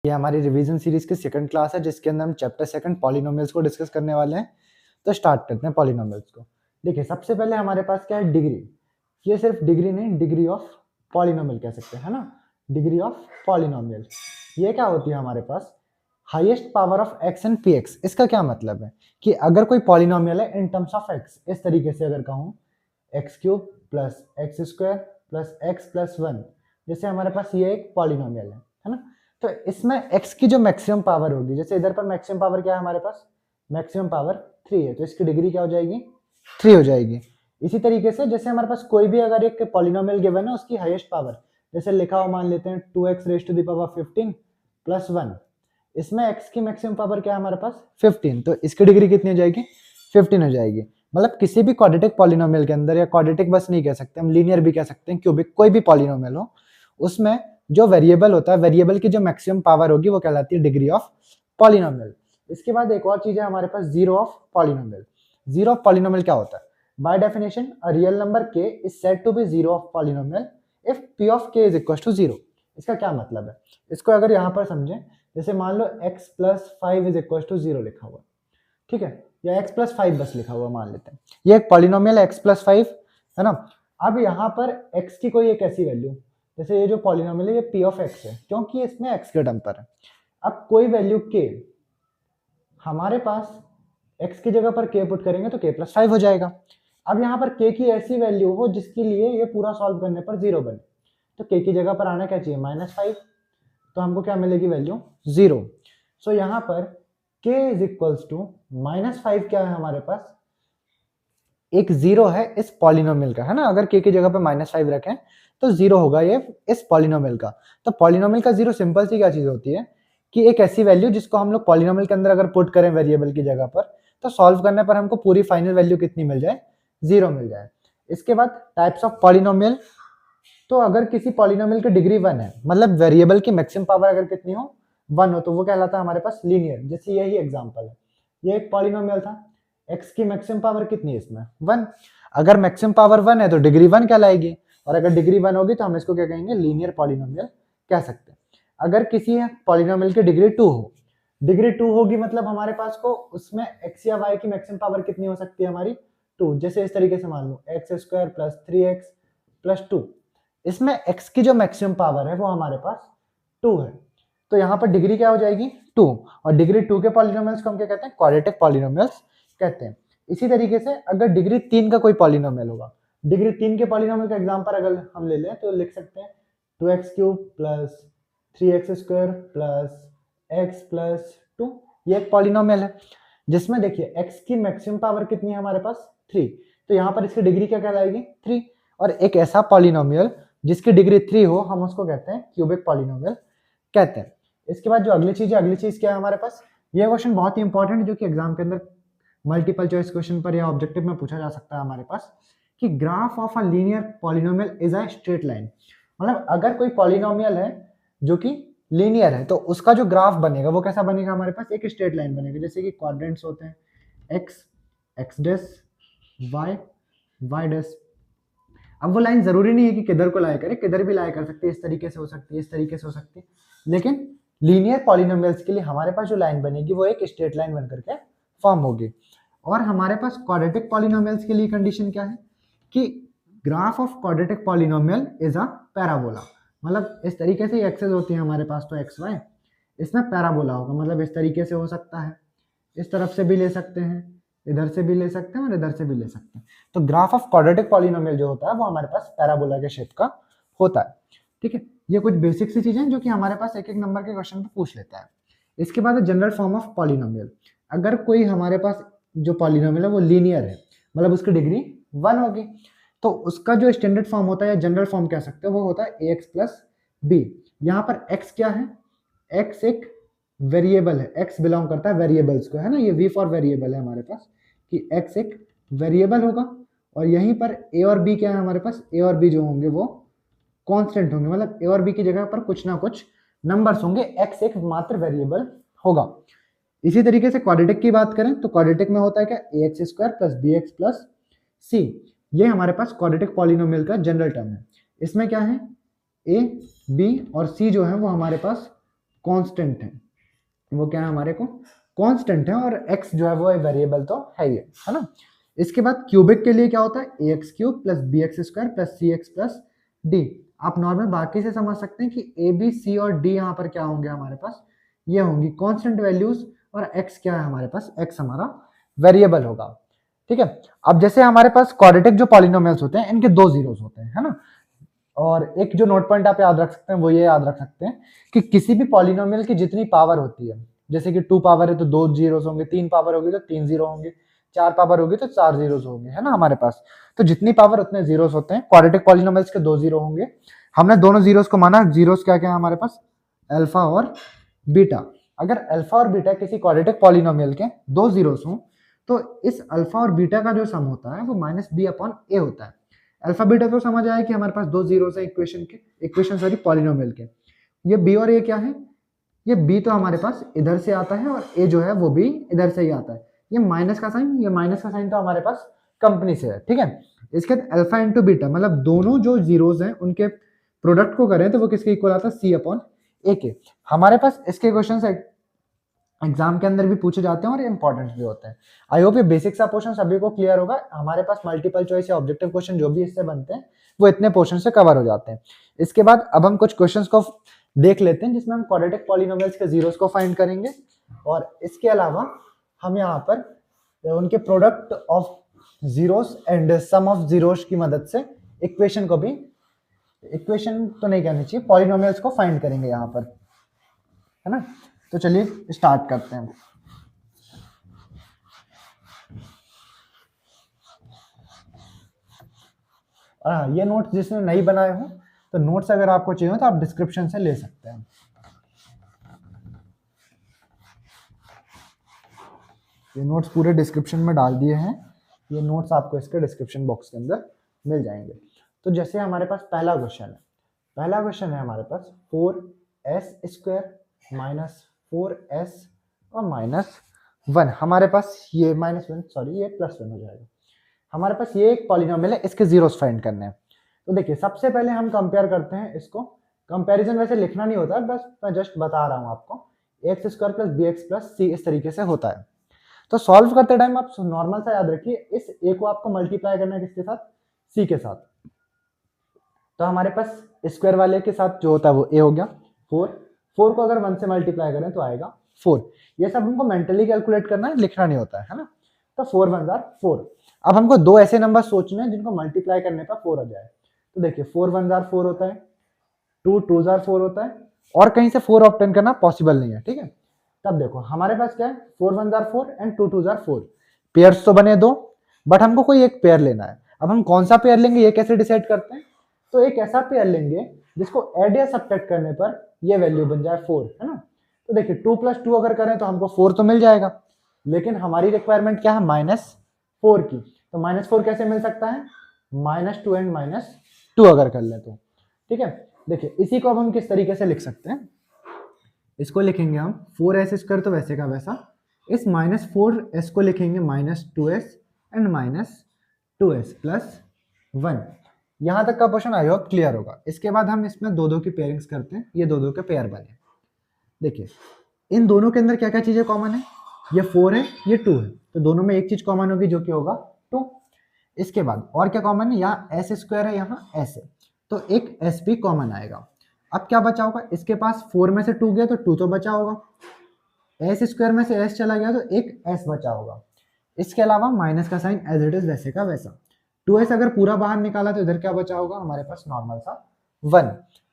ये हमारी revision series की सेकंड क्लास है जिसके अंदर हम चैप्टर सेकंड पॉलिनोमियल्स को डिस्कस करने वाले हैं। तो स्टार्ट करते हैं पॉलिनोमियल्स को। देखिए सबसे पहले हमारे पास क्या है, डिग्री। ये सिर्फ डिग्री नहीं, डिग्री ऑफ पॉलिनोमियल कह सकते हैं, है ना। डिग्री ऑफ पॉलिनोमियल ये क्या होती है हमारे पास, highest power of X and P X. इसका क्या मतलब है कि अगर कोई पॉलिनोमियल है इन टर्म्स ऑफ एक्स, इस तरीके से अगर कहूँ x cube plus x square plus x plus one, जैसे हमारे पास ये एक पॉलिनोमियल है ना। तो इसमें x की जो मैक्सिमम पावर होगी, जैसे इधर पर मैक्सिमम पावर क्या है हमारे पास, मैक्सिमम पावर 3 है, तो इसकी डिग्री क्या हो जाएगी, 3 हो जाएगी। इसी तरीके से जैसे हमारे पास कोई भी अगर एक पॉलिनोमियल गिवन है उसकी हाईएस्ट पावर, जैसे लिखा हुआ मान लेते हैं 2x raise to the power 15 plus 1, इसमें x की मैक्सिमम पावर क्या है हमारे पास 15, तो इसकी डिग्री कितनी हो जाएगी, 15 हो जाएगी। मतलब किसी भी क्वाड्रेटिक पॉलिनोमियल के अंदर, या क्वाड्रेटिक बस नहीं कह सकते हम, लीनियर भी कह सकते हैं, क्यूबिक, कोई भी पॉलिनोमियल हो, उसमें जो वेरिएबल होता है, वेरिएबल की जो मैक्सिमम पावर होगी वो कहलाती है डिग्री ऑफ पॉलिनोमियल। इसके बाद एक और चीज है हमारे पास, zero of polynomial. Zero of polynomial क्या होता है, by definition a real number k is said to be zero of polynomial if p of k is equal to zero. इसका क्या मतलब है, इसको अगर यहाँ पर समझें, जैसे मान लो x plus 5 is equal to zero लिखा हुआ, ठीक है, या x प्लस 5 बस लिखा हुआ मान लेते हैं, ये एक पॉलिनोमियल है x प्लस 5, है ना। अब यहाँ पर x की कोई एक ऐसी वैल्यू, जैसे ये जो पॉलिनोमियल है ये p ऑफ x है, क्योंकि इसमें x के टर्म पर है। अब कोई वैल्यू k हमारे पास x की जगह पर k पुट करेंगे तो k प्लस 5 हो जाएगा। अब यहाँ पर k की ऐसी वैल्यू हो जिसके लिए ये पूरा सॉल्व करने पर जीरो बने, तो k की जगह पर आना क्या चाहिए, -5, तो हमको क्या मिलेगी वैल्यू, जीरो। सो यहाँ पर k इज इक्वल्स टू -5 क्या है हमारे पास, एक जीरो है इस पॉलिनोमियल का, है ना। अगर k की जगह पे -5 रखें तो जीरो होगा ये इस पॉलिनोमियल का। तो पॉलिनोमियल का जीरो सिंपल सी क्या चीज होती है कि एक ऐसी वैल्यू जिसको हम लोग पॉलिनोमियल के अंदर अगर पुट करें वेरिएबल की जगह पर, तो सॉल्व करने पर हमको पूरी फाइनल वैल्यू कितनी मिल जाए, जीरो मिल जाए। इसके बाद टाइप्स ऑफ पॉलिनोमियल, तो अगर किसी पॉलिनोमियल की डिग्री 1 है, मतलब वेरिएबल की मैक्सिमम पावर अगर कितनी हो, 1 हो, तो वो कहलाता है हमारे पास लीनियर। जैसे यही एग्जांपल है, ये एक पॉलिनोमियल था, x की मैक्सिमम पावर कितनी है इसमें, 1। अगर मैक्सिमम पावर 1 है तो डिग्री 1 कहलाएगी, और अगर डिग्री 1 होगी तो हम इसको क्या कहेंगे, लीनियर पॉलिनोमियल कह सकते हैं। अगर किसी पॉलिनोमियल की डिग्री 2 हो, डिग्री 2 होगी मतलब हमारे पास को उसमें x या y की मैक्सिमम पावर कितनी हो सकती है हमारी, 2। जैसे इस तरीके से मान लो X square plus 3x plus 2, इसमें x की जो मैक्सिमम पावर है वो हमारे पास 2 है, तो यहाँ पर डिग्री क्या हो जाएगी, 2। और डिग्री 2 के पॉलिनोमियल्स को हम क्या कहते हैं, क्वाड्रेटिक पॉलिनोमियल्स कहते हैं। इसी तरीके से अगर डिग्री 3 का कोई पॉलिनोमियल होगा, डिग्री 3 के पॉलिनोमियल का एग्जांपल अगर हम ले लें तो लिख सकते हैं 2x cube plus 3x square plus x plus 2, ये एक पॉलिनोमियल है जिसमें देखिए x की मैक्सिमम पावर कितनी है हमारे पास, 3, तो यहाँ पर इसकी डिग्री क्या कहलाएगी, 3। और एक ऐसा पॉलिनोमियल जिसकी डिग्री 3 हो, हम उसको कहते हैं क्यूबिक पॉलिनोमियल कहते हैं। इसके बाद जो अगली चीज है, अगली चीज क्या है हमारे पास, ये क्वेश्चन बहुत ही इंपॉर्टेंट है जो कि एग्जाम के अंदर मल्टीपल चॉइस क्वेश्चन पर या ऑब्जेक्टिव में पूछा जा सकता है हमारे पास, कि graph of a linear polynomial is a straight line. मतलब अगर कोई पॉलिनोमियल है जो कि लीनियर है तो उसका जो ग्राफ बनेगा वो कैसा बनेगा हमारे पास, एक स्ट्रेट लाइन बनेगा, जैसे कि क्वाड्रेंट्स होते हैं x, x dash, y, y dash. अब वो लाइन जरूरी नहीं है कि किधर को लाया करे, किधर भी लाया कर सकती है, इस तरीके से हो सकती है, इस तरीके से हो सकती है, लेकिन लीनियर पॉलिनोमियल्स के लिए हमारे पास जो लाइन बनेगी वो एक स्ट्रेट लाइन बन करके फॉर्म होगी। और हमारे पास क्वाड्रेटिक पॉलिनोमियल्स के लिए कंडीशन क्या है कि graph of quadratic polynomial is a parabola. मतलब इस तरीके से एक्सेस होती है हमारे पास, तो एक्स वाई, इसमें पैराबोला होगा, मतलब इस तरीके से हो सकता है, इस तरफ से भी ले सकते हैं, इधर से भी ले सकते हैं और इधर से भी ले सकते हैं। तो ग्राफ ऑफ क्वाड्रेटिक पॉलिनोमियल जो होता है वो हमारे पास पैराबोला के शेप का होता है, ठीक है। ये कुछ बेसिक सी चीजें जो कि हमारे पास एक एक नंबर के क्वेश्चन पे पूछ लेता है। इसके बाद जनरल फॉर्म ऑफ पॉलिनोमियल, अगर कोई हमारे पास जो पॉलिनोमियल है वो लीनियर है, मतलब उसकी डिग्री 1 होगी, तो उसका जो स्टैंडर्ड फॉर्म होता है या जनरल फॉर्म कह सकते हो वो होता है ax प्लस बी। यहाँ पर x क्या है, x एक वेरिएबल है, x बिलोंग करता है वेरिएबल्स को, है ना, ये v फॉर वेरिएबल है हमारे पास, कि x एक वेरिएबल होगा, और यहीं पर a और b क्या है हमारे पास, a और b जो होंगे वो कांस्टेंट होंगे, मतलब a और b की जगह पर कुछ ना कुछ नंबर्स होंगे, x एक मात्र वेरिएबल होगा। इसी तरीके से क्वाड्रेटिक की बात करें तो क्वाड्रेटिक में होता है क्या, ax square plus bx plus c, ये हमारे पास क्वाड्रेटिक पॉलिनोमियल का जनरल टर्म है। इसमें क्या है, a b और c जो है वो हमारे पास कांस्टेंट है, वो क्या है हमारे को कांस्टेंट है, और x जो है वो वेरिएबल तो है ही है ना। इसके बाद क्यूबिक के लिए क्या होता है ax cube plus bx square plus cx plus d। आप नॉर्मल बाकी से समझ सकते हैं कि a b c और d यहाँ पर क्या होंगे हमारे पास, ये होंगी कांस्टेंट वैल्यूज, और x क्या है हमारे पास, x हमारा वेरिएबल होगा। ठीक है, अब जैसे हमारे पास क्वाड्रेटिक जो पॉलिनोमियल्स होते हैं इनके दो जीरोस होते हैं, है ना। और एक जो नोट पॉइंट आप याद रख सकते हैं वो ये याद रख सकते हैं कि किसी भी पॉलिनोमियल की जितनी पावर होती है, जैसे कि 2 पावर है तो 2 जीरोस होंगे, 3 पावर होगी तो 3 जीरो होंगे, 4 पावर होगी तो 4 जीरोस होंगे, है ना हमारे पास। तो जितनी पावर उतने जीरोस होते हैं, क्वाड्रेटिक पॉलिनोमियल्स के 2 जीरो होंगे। हमने दोनों जीरोस को माना, जीरोस क्या क्या है हमारे पास, अल्फा और बीटा। अगर अल्फा और बीटा किसी क्वाड्रेटिक पॉलिनोमियल के दो जीरोस हों तो इस अल्फा और बीटा का जो सम होता है वो माइनस बी अपॉन ए होता है। अल्फा बीटा तो समझ आया कि हमारे पास दो जीरोस है इक्वेशन सॉरी पॉलिनोमियल के। ये बी और ए क्या है, ये बी तो हमारे पास इधर से आता है और ए जो है वो भी इधर से ही आता है। ये माइनस का साइन तो हमारे पास कंपनी से है, ठीक है। इसके बाद अल्फा इंटू बीटा, मतलब दोनों जो जीरोस हैं उनके प्रोडक्ट को करें तो वो किसके इक्वल आता है, सी अपॉन ए के। हमारे पास इसके क्वेश्चन एग्जाम के अंदर भी पूछे जाते हैं और इंपॉर्टेंट भी होते हैं। आई होप ये बेसिक सा पोर्शन सभी को क्लियर होगा। हमारे पास मल्टीपल चॉइस या ऑब्जेक्टिव क्वेश्चन जो भी इससे बनते हैं वो इतने पोर्शन से कवर हो जाते हैं। इसके बाद अब हम कुछ क्वेश्चंस को देख लेते हैं जिसमें हम क्वाड्रेटिक पॉलिनोमियल्स के जीरोस को फाइंड करेंगे, और इसके अलावा हम यहाँ पर उनके product of zeros and sum of zeros की मदद से इक्वेशन तो नहीं कहनी चाहिए, पॉलिनोमियल्स को फाइंड करेंगे यहाँ पर, है ना। तो चलिए स्टार्ट करते हैं। ये नोट्स जिसने नहीं बनाए हो तो नोट्स अगर आपको चाहिए हो तो आप डिस्क्रिप्शन से ले सकते हैं। ये नोट्स पूरे डिस्क्रिप्शन में डाल दिए हैं, ये नोट्स आपको इसके डिस्क्रिप्शन बॉक्स के अंदर मिल जाएंगे। तो जैसे हमारे पास पहला क्वेश्चन है हमारे पास 4s स्क्वायर माइनस 4s और माइनस 1। हमारे पास ये -1 सॉरी ये +1 हो जाएगा। हमारे पास ये एक पॉलिनोमियल है, इसके जीरोस फाइंड करने हैं। तो देखिए सबसे पहले हम कंपेयर करते हैं इसको। कंपैरिजन वैसे लिखना नहीं होता, बस मैं जस्ट बता रहा हूँ आपको। X square plus B X plus C इस तरीके से होता है। तो सॉल्व करते टाइम आप नॉर्मल सा याद रखिए, इस ए को आपको मल्टीप्लाई करना है किसके साथ, सी के साथ। तो हमारे पास स्क्वायर वाले के साथ जो होता है वो ए हो गया 4 को अगर 1 से मल्टीप्लाई करें तो आएगा 4। ये सब हमको मेंटली कैलकुलेट करना है, लिखना नहीं होता है ना। तो 4 1 जार 4। अब हमको दो ऐसे नंबर सोचने हैं जिनको मल्टीप्लाई करने पर 4 आ जाए। तो देखिए 4 1 जार 4 होता है, 2 2 जार 4 होता है, और कहीं से 4 ऑब्टेन करना पॉसिबल नहीं है, ठीक है। तब देखो हमारे पास क्या है, 4 1 जार 4 एंड 2 2 जार 4। पेयर्स तो बने दो, बट हमको कोई एक पेयर लेना है। अब हम कौन सा पेयर लेंगे ये कैसे डिसाइड करते हैं, तो एक ऐसा पेयर लेंगे जिसको ऐड या सब्ट्रैक्ट करने पर ये वैल्यू बन जाए 4, है ना। तो देखिए 2 + 2 अगर करें तो हमको 4 तो मिल जाएगा, लेकिन हमारी रिक्वायरमेंट क्या है, -4 की। तो -4 कैसे मिल सकता है, -2 एंड -2 अगर कर ले तो, ठीक है। देखिए इसी को अब हम किस तरीके से लिख सकते हैं, इसको लिखेंगे हम 4s स्क्वायर तो वैसे का वैसा, इस -4s को लिखेंगे -2s एंड -2s + 1। यहां तक का क्वेश्चन आई होप क्लियर होगा। इसके बाद हम इसमें दो की पेयरिंग्स करते हैं, ये दो के पेयर बने। देखिए इन दोनों के अंदर क्या क्या चीजें कॉमन है, ये 4 है ये 2 है, तो दोनों में एक चीज कॉमन होगी जो कि होगा 2। इसके बाद और क्या कॉमन है, यहाँ s स्क्वायर है यहाँ s है, तो एक s भी कॉमन आएगा। अब क्या बचा होगा, इसके पास 4 में से 2 गया तो 2 तो बचा होगा, s स्क्वायर में से s चला गया तो एक s बचा होगा। इसके अलावा माइनस का साइन एज इट इज वैसे का वैसा। 2s अगर पूरा बाहर निकाला तो इधर क्या बचा होगा हमारे पास, नॉर्मल सा 1।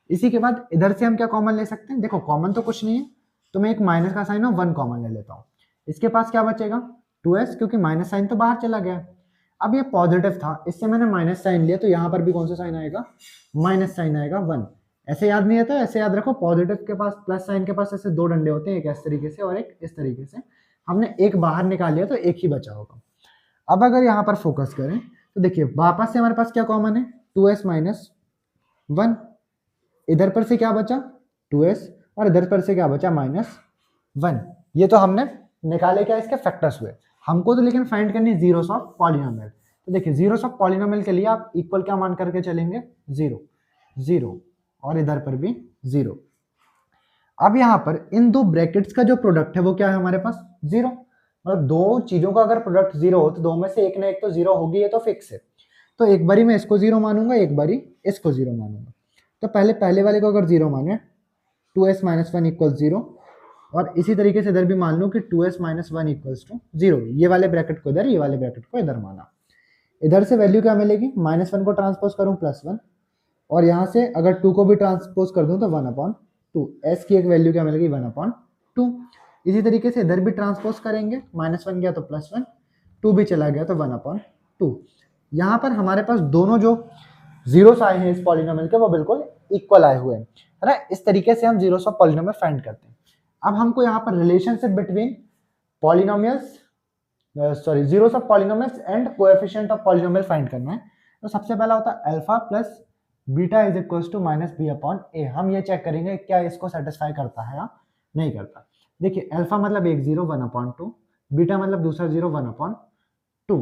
इसी के बाद इधर से हम क्या कॉमन ले सकते हैं, देखो कॉमन तो कुछ नहीं है, तो मैं एक माइनस का साइन और 1 कॉमन ले लेता हूँ। इसके पास क्या बचेगा 2s, क्योंकि माइनस साइन तो बाहर चला गया। अब ये पॉजिटिव था, इससे मैंने माइनस साइन लिया, तो यहाँ पर भी कौन सा साइन आएगा, माइनस साइन आएगा 1। ऐसे याद नहीं आता, ऐसे याद रखो, पॉजिटिव के पास प्लस साइन के पास ऐसे दो डंडे होते हैं, एक इस तरीके से और एक इस तरीके से। हमने एक बाहर निकाल लिया तो एक ही बचा होगा। अब अगर यहाँ पर फोकस करें तो देखिए वापस से हमारे पास क्या कॉमन है, 2s - 1। इधर पर से क्या बचा 2s, और इधर पर से क्या बचा -1। ये तो हमने निकाले क्या, इसके फैक्टर्स हुए। हमको तो लेकिन फाइंड करनी जीरोस ऑफ पॉलिनोमियल। तो देखिए जीरोस ऑफ पॉलिनोमियल के लिए आप इक्वल क्या मान करके चलेंगे, 0 0, और इधर पर भी 0। अब यहाँ पर इन दो ब्रैकेट्स का जो प्रोडक्ट है वो क्या है हमारे पास, जीरो। मतलब दो चीजों का अगर प्रोडक्ट जीरो हो तो दो में से एक ना एक तो जीरो होगी, ये तो फिक्स है। तो एक बारी मैं इसको जीरो मानूंगा, एक बारी इसको जीरो मानूंगा। तो पहले वाले को अगर जीरो माने 2s minus one equal zero, और इसी तरीके से इधर भी मान लो कि 2s minus one equals to zero. ये वाले ब्रैकेट को इधर, ये वाले ब्रैकेट को इधर माना। इधर से वैल्यू क्या मिलेगी, माइनस वन को ट्रांसपोज करूँ प्लस वन, और यहाँ से अगर टू को भी ट्रांसपोज कर दूँ तो वन अपॉन टू। एस की एक वैल्यू क्या मिलेगी, वन अपॉन टू। इसी तरीके से इधर भी ट्रांसपोज करेंगे, माइनस वन गया तो प्लस वन, टू भी चला गया तो वन अपॉन टू। यहाँ पर हमारे पास दोनों जो जीरोस आए हैं इस पॉलिनोमियल के वो बिल्कुल इक्वल आए हुए हैं, है ना। इस तरीके से हम जीरोस ऑफ पॉलिनोमियल फाइंड करते हैं। अब हमको यहाँ पर relationship between polynomials zeros of polynomials and coefficient of polynomial find करना है। तो सबसे पहला होता है alpha plus beta is equals to minus B upon A. हम ये चेक करेंगे क्या इसको सेटिस्फाई करता है या नहीं करता। देखिए अल्फा मतलब एक zero one upon to, beta मतलब दूसरा जीरो वन अपॉन टू,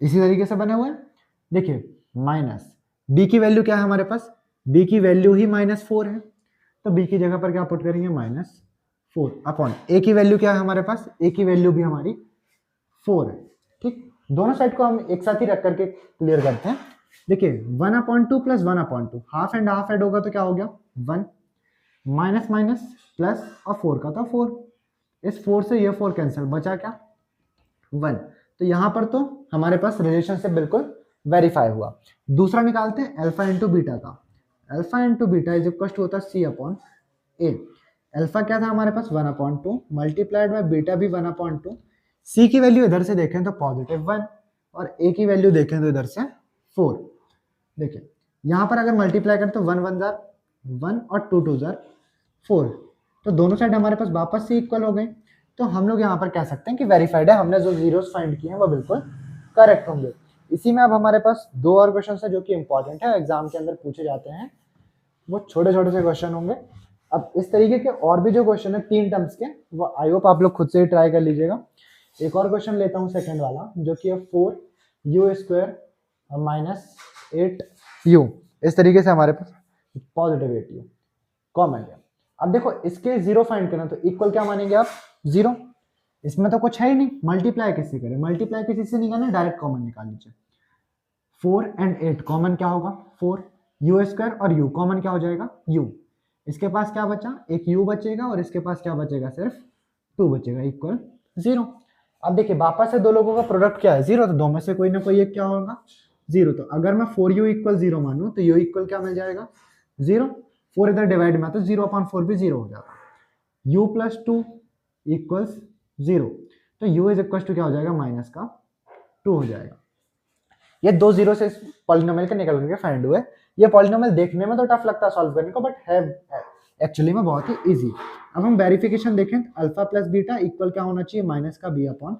इसी तरीके से बने हुए हैं। देखिए माइनस बी की वैल्यू क्या है हमारे पास, बी की वैल्यू ही माइनस फोर है, तो बी की जगह पर क्या पुट करेंगे, माइनस फोर अपॉन ए की वैल्यू क्या है हमारे पास, ए की वैल्यू भी हमारी फोर है। ठीक, दोनों साइड को हम एक साथ ही रख करके क्लियर करते हैं। देखिए one upon two plus one upon to, half and half add होगा तो क्या हो गया वन, माइनस माइनस प्लस और फोर का तो फोर, इस फोर से ये फोर कैंसिल, बचा क्या वन। तो यहाँ पर तो हमारे पास रिलेशनशिप बिल्कुल वेरीफाई हुआ। दूसरा निकालते हैं अल्फा इंटू बीटा का। Alpha into beta is equal to होता है सी अपॉन ए। अल्फा क्या था हमारे पास one upon two multiplied by beta भी वन अपॉन टू। सी की वैल्यू इधर से देखें तो पॉजिटिव वन, और ए की वैल्यू देखें तो इधर से फोर। देखिए यहाँ पर अगर मल्टीप्लाई करें तो वन वन जार वन और टू टू जार फोर, तो दोनों साइड हमारे पास वापस से इक्वल हो गए। तो हम लोग यहाँ पर कह सकते हैं कि वेरीफाइड है, हमने जो जीरोस फाइंड किए हैं वो बिल्कुल करेक्ट होंगे। इसी में अब हमारे पास दो और क्वेश्चन है जो कि इंपॉर्टेंट है, एग्जाम के अंदर पूछे जाते हैं। वो छोटे छोटे से क्वेश्चन होंगे। अब इस तरीके के और भी जो क्वेश्चन है तीन टर्म्स के, वो आई होप आप लोग खुद से ही ट्राई कर लीजिएगा। एक और क्वेश्चन लेता हूँ सेकेंड वाला, जो कि है four u square minus eight u. इस तरीके से हमारे पास पॉजिटिव एट यू कॉमन है। अब देखो इसके जीरो फाइंड करना, तो इक्वल क्या मानेंगे आप, जीरो। इसमें तो कुछ है ही नहीं, मल्टीप्लाई किससे करें, मल्टीप्लाई किसी से नहीं करना, डायरेक्ट कॉमन निकाल लीजिए। फोर एंड एट कॉमन क्या होगा फोर, यू स्क्वायर और यू कॉमन क्या हो जाएगा यू। इसके पास क्या बचा, एक यू बचेगा, और इसके पास क्या बचेगा, सिर्फ टू बचेगा, इक्वल जीरो। अब देखिए वापस से दो लोगों का प्रोडक्ट क्या है, जीरो, तो दो में से कोई ना कोई एक क्या होगा जीरो। तो अगर मैं फोर यू इक्वल जीरो मानूं तो यू इक्वल क्या मिल जाएगा जीरो। फोर इधर डिवाइड में तो जीरो अपॉन फोर भी जीरो हो जाता, u plus two equals zero. तो u इज इक्वल टू क्या हो जाएगा, माइनस का टू हो जाएगा। ये दो जीरो से पॉलिनोमियल के निकल करके फाइंड हुए। ये पॉलिनोमियल देखने में तो टफ लगता है सॉल्व करने को, बट है एक्चुअली में बहुत ही इजी। अब हम वेरिफिकेशन देखें, अल्फा प्लस बीटा इक्वल क्या होना चाहिए, माइनस का बी अपॉन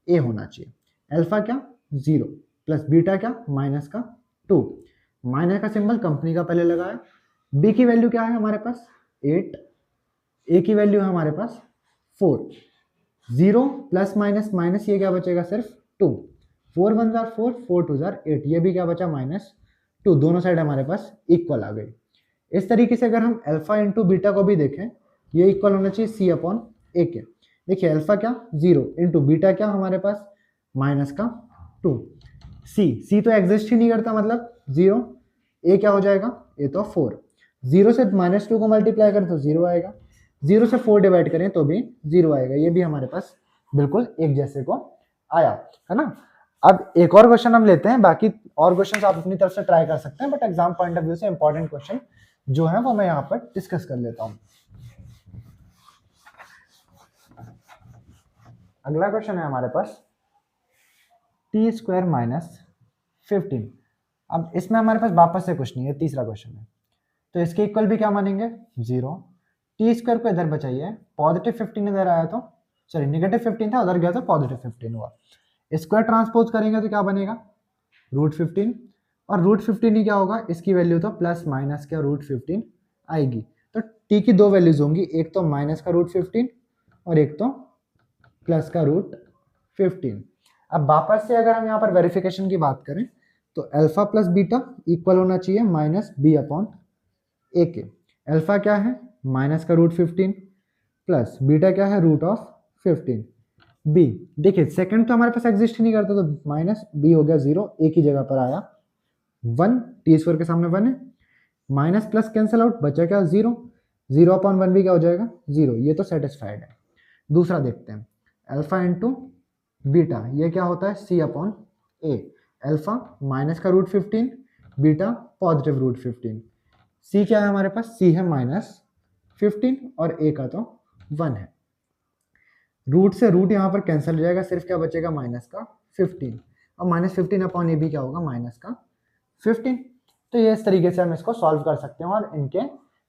ए होना चाहिए। अल्फा क्या जीरो प्लस बीटा क्या माइनस का टू, माइनस का सिंबल कंपनी का पहले लगाया। बी की वैल्यू क्या है हमारे पास एट, ए की वैल्यू है हमारे पास four, zero plus minus minus, ये क्या बचेगा सिर्फ टू, फोर वन जार फोर, फोर टू जार एट, ये भी क्या बचा माइनस टू। दोनों साइड हमारे पास इक्वल आ गई। इस तरीके से अगर हम अल्फा इंटू बीटा को भी देखें, ये इक्वल होना चाहिए सी अपॉन ए के। देखिए अल्फा क्या जीरो इंटू बीटा क्या हमारे पास माइनस का टू, सी तो एग्जिस्ट ही नहीं करता, मतलब जीरो, ए क्या हो जाएगा ए तो फोर, जीरो से माइनस टू को मल्टीप्लाई करें तो जीरो आएगा, जीरो से फोर डिवाइड करें तो भी जीरो आएगा। ये भी हमारे पास बिल्कुल एक जैसे को आया, है ना। अब एक और क्वेश्चन हम लेते हैं, बाकी और क्वेश्चन आप अपनी तरफ से ट्राई कर सकते हैं, but exam point of view से इंपॉर्टेंट क्वेश्चन जो है वो मैं यहाँ पर डिस्कस कर लेता हूँ। अगला क्वेश्चन है हमारे पास टी स्क्वायर माइनस 15। अब इसमें हमारे पास वापस से कुछ नहीं है, तीसरा क्वेश्चन है, तो इसके इक्वल भी क्या मानेंगे जीरो। टी स्क्वायर को इधर बचाइए, पॉजिटिव 15 इधर आया तो सॉरी नेगेटिव 15 था, उधर गया तो पॉजिटिव 15 हुआ। स्क्वायर ट्रांसपोज करेंगे तो क्या बनेगा रूट 15, और रूट 15 ही क्या होगा, इसकी वैल्यू तो प्लस माइनस क्या रूट 15 आएगी। तो टी की दो वैल्यूज होंगी, एक तो माइनस का रूट 15 और एक तो प्लस का रूट 15। अब वापस से अगर हम यहाँ पर वेरिफिकेशन की बात करें तो अल्फा प्लस बीटा इक्वल होना चाहिए माइनस बी अपॉन ए के। अल्फा क्या है माइनस का रूट 15 प्लस बीटा क्या है रूट ऑफ 15 बी। देखिए सेकंड तो हमारे पास एग्जिस्ट ही नहीं करता, तो माइनस बी हो गया 0, एक ही जगह पर आया 1, टी स्क्वायर के सामने 1 है, माइनस प्लस कैंसिल आउट, बचा क्या 0, 0/1 भी क्या हो जाएगा 0, ये तो सेटिस्फाइड है। दूसरा देखते हैं, अल्फा इंटू बीटा, ये क्या होता है C upon A, alpha minus का रूट 15, बीटा पॉजिटिव रूट 15, सी क्या है हमारे पास, सी है -15 और ए का तो 1 है। रूट से रूट यहाँ पर कैंसिल हो जाएगा, सिर्फ क्या बचेगा माइनस का 15, और -15 अपॉन ए भी क्या होगा माइनस का 15। तो ये इस तरीके से हम इसको सॉल्व कर सकते हैं और इनके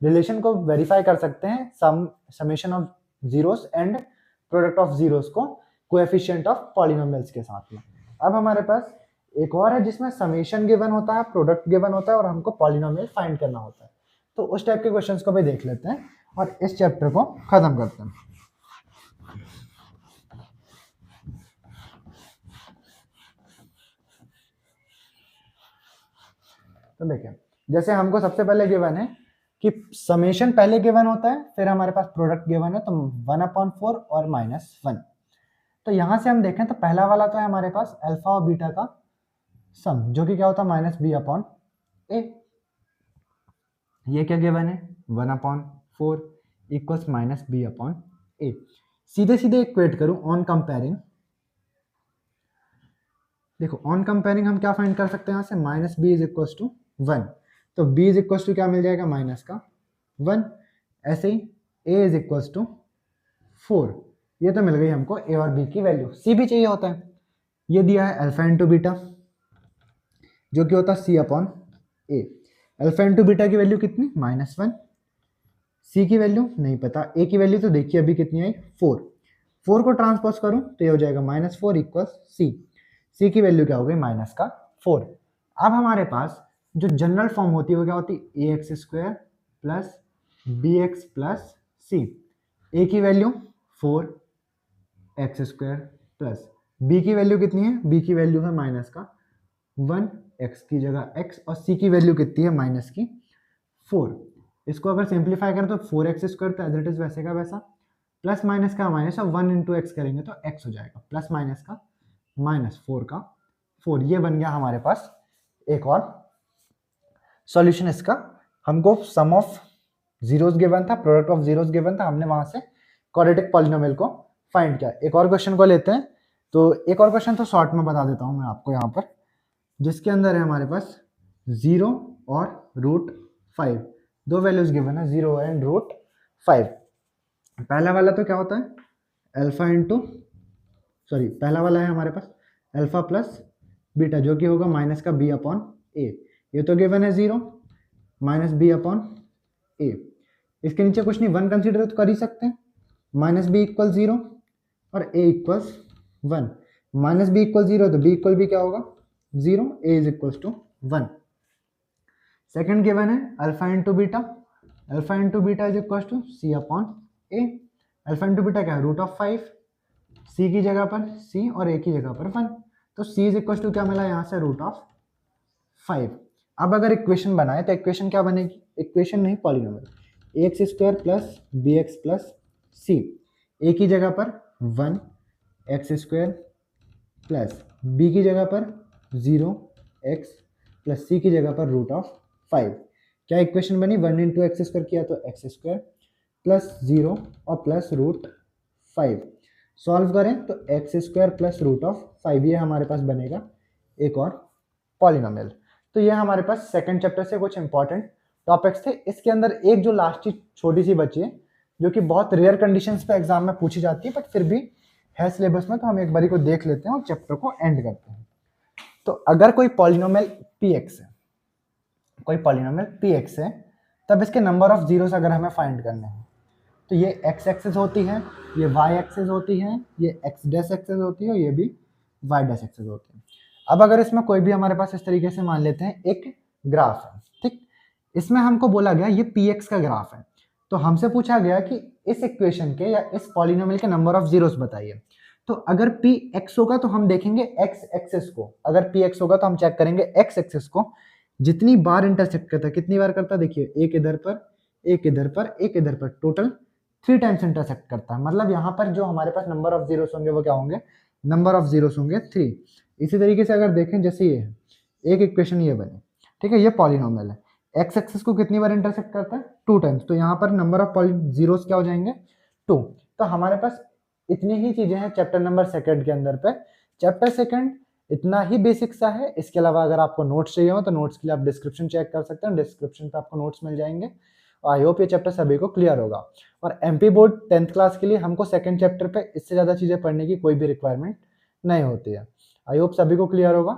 रिलेशन को वेरीफाई कर सकते हैं, summation of zeros and product of zeros को कोएफिशिएंट ऑफ पॉलिनोमियल्स के साथ में। अब हमारे पास एक और है जिसमें समेशन गिवन होता है, प्रोडक्ट गिवन होता है और हमको पॉलिनोमियल फाइंड करना होता है। तो उस टाइप के क्वेश्चंस को भी देख लेते हैं और इस चैप्टर को खत्म करते हैं। तो देखिए, जैसे हमको सबसे पहले गिवन है कि समेशन पहले गिवन होता है, फिर हमारे पास प्रोडक्ट गिवन है, तो 1/4 और -1। तो यहां से हम देखें तो पहला वाला तो है हमारे पास अल्फा और बीटा का सम, जो कि क्या होता है -b/a। ये क्या गिवन है 1/4 इक्वल्स -b/a। सीधे सीधे इक्वेट करूं ऑन कंपेयरिंग, देखो ऑन कंपेयरिंग हम क्या फाइंड कर सकते हैं यहाँ से, -b इज इक्वल्स टू 1, तो b इज इक्वल्स टू क्या मिल जाएगा माइनस का 1। ऐसे ही a इज इक्वल्स टू 4, ये तो मिल गई हमको a और b की वैल्यू। c भी चाहिए होता है, ये दिया है अल्फा इंटू बीटा, जो कि होता है c/a। अल्फा इंटू बीटा की वैल्यू कितनी -1, c की वैल्यू नहीं पता, a की वैल्यू तो देखिए अभी कितनी आई 4, 4 को ट्रांसपोज करूं तो ये हो जाएगा -4 इक्वल्स c की वैल्यू क्या हो गई -4। अब हमारे पास जो जनरल फॉर्म होती है वो क्या होती है ax² plus bx plus c, a की वैल्यू 4x² प्लस b की वैल्यू कितनी है, b की वैल्यू है -1, x की जगह x, और c की वैल्यू कितनी है -4। इसको अगर सिंप्लीफाई करें तो 4x² तो एज इट इज वैसे का वैसा, प्लस माइनस का माइनस, और 1 इंटू एक्स करेंगे तो x हो जाएगा, प्लस माइनस का -4 का 4। ये बन गया हमारे पास एक और सॉल्यूशन इसका। हमको सम ऑफ जीरोस गिवन था, प्रोडक्ट ऑफ जीरोस गिवन था, हमने वहां से क्वाड्रेटिक पॉलिनोमियल को फाइंड किया। एक और क्वेश्चन को लेते हैं, तो एक और क्वेश्चन तो शॉर्ट में बता देता हूं मैं आपको यहाँ पर, जिसके अंदर है हमारे पास 0 और √5, दो वैल्यूज गिवन है 0 एंड √5। पहला वाला तो क्या होता है अल्फा इंटू पहला वाला है हमारे पास अल्फा प्लस बीटा, जो कि होगा माइनस का b/a। ये तो गिवन है 0 -b/a। इसके नीचे कुछ नहीं, 1 कंसीडर तो कर ही सकते हैं, -b = 0 और a = 1। -b = 0 तो b = भी क्या होगा 0, a = 1। सेकंड गिवन है alpha into beta, alpha into beta is equal to c/a। Alpha into beta क्या है √5, c की जगह पर c और a की जगह पर 1, तो c इज इक्वल टू क्या मिला यहाँ से √5। अब अगर इक्वेशन बनाए तो इक्वेशन क्या बनेगी, इक्वेशन नहीं polynomial, ax² plus bx plus c, a की जगह पर 1x² प्लस b की जगह पर 0x प्लस c की जगह पर √5। क्या इक्वेशन बनी, 1 इंटू x² किया तो x² प्लस 0 और प्लस √5। सॉल्व करें तो x² प्लस √5, ये हमारे पास बनेगा एक और पॉलिनोमियल। तो ये हमारे पास सेकंड चैप्टर से कुछ इंपॉर्टेंट टॉपिक्स थे। इसके अंदर एक जो लास्ट चीज छोटी सी बची है, जो कि बहुत रेयर कंडीशंस पे एग्जाम में पूछी जाती है, बट फिर भी है सिलेबस में, तो हम एक बारी को देख लेते हैं और चैप्टर को एंड करते हैं। तो अगर कोई पॉलिनोमियल px है, कोई पॉलिनोमियल px है, तब इसके नंबर ऑफ जीरोस अगर हमें फाइंड करने हैं, तो ये x एक्सिस होती है, ये y एक्सिस होती है, ये x डैश एक्सिस होती है, और ये भी y डैश एक्सिस होती है। अब अगर इसमें कोई भी हमारे पास इस तरीके से मान लेते हैं एक ग्राफ है, ठीक, इसमें हमको बोला गया ये px का ग्राफ है, तो हमसे पूछा गया कि इस इक्वेशन के या इस पॉलिनोमियल के नंबर ऑफ जीरोस बताइए। तो अगर px होगा तो हम देखेंगे x एक्सिस को, अगर px होगा तो हम चेक करेंगे x एक्सिस को जितनी बार इंटरसेक्ट करता है, कितनी बार करता है, देखिए एक इधर पर एक इधर पर, एक इधर पर, टोटल 3 टाइम्स इंटरसेक्ट करता है। मतलब यहाँ पर जो हमारे पास नंबर ऑफ जीरोस होंगे वो क्या होंगे, नंबर ऑफ जीरोस होंगे 3। इसी तरीके से अगर देखें जैसे ये है, एक इक्वेशन ये बनी, ठीक है, ये पॉलिनोमियल है, एक्स एक्सिस को कितनी बार इंटरसेक्ट करता है, 2 टाइम्स, तो यहाँ पर नंबर ऑफ जीरोस क्या हो जाएंगे, 2। तो हमारे पास इतनी ही चीजें हैं चैप्टर नंबर सेकंड के अंदर पे। चैप्टर सेकंड इतना ही बेसिक सा है। इसके अलावा अगर आपको नोट्स चाहिए हो तो नोट्स के लिए आप डिस्क्रिप्शन चेक कर सकते हैं, डिस्क्रिप्शन पे आपको नोट्स मिल जाएंगे। आई होप ये चैप्टर सभी को क्लियर होगा। और एमपी बोर्ड 10th क्लास के लिए हमको सेकंड चैप्टर पे इससे ज़्यादा चीज़ें पढ़ने की कोई भी रिक्वायरमेंट नहीं होती है। आई होप सभी को क्लियर होगा।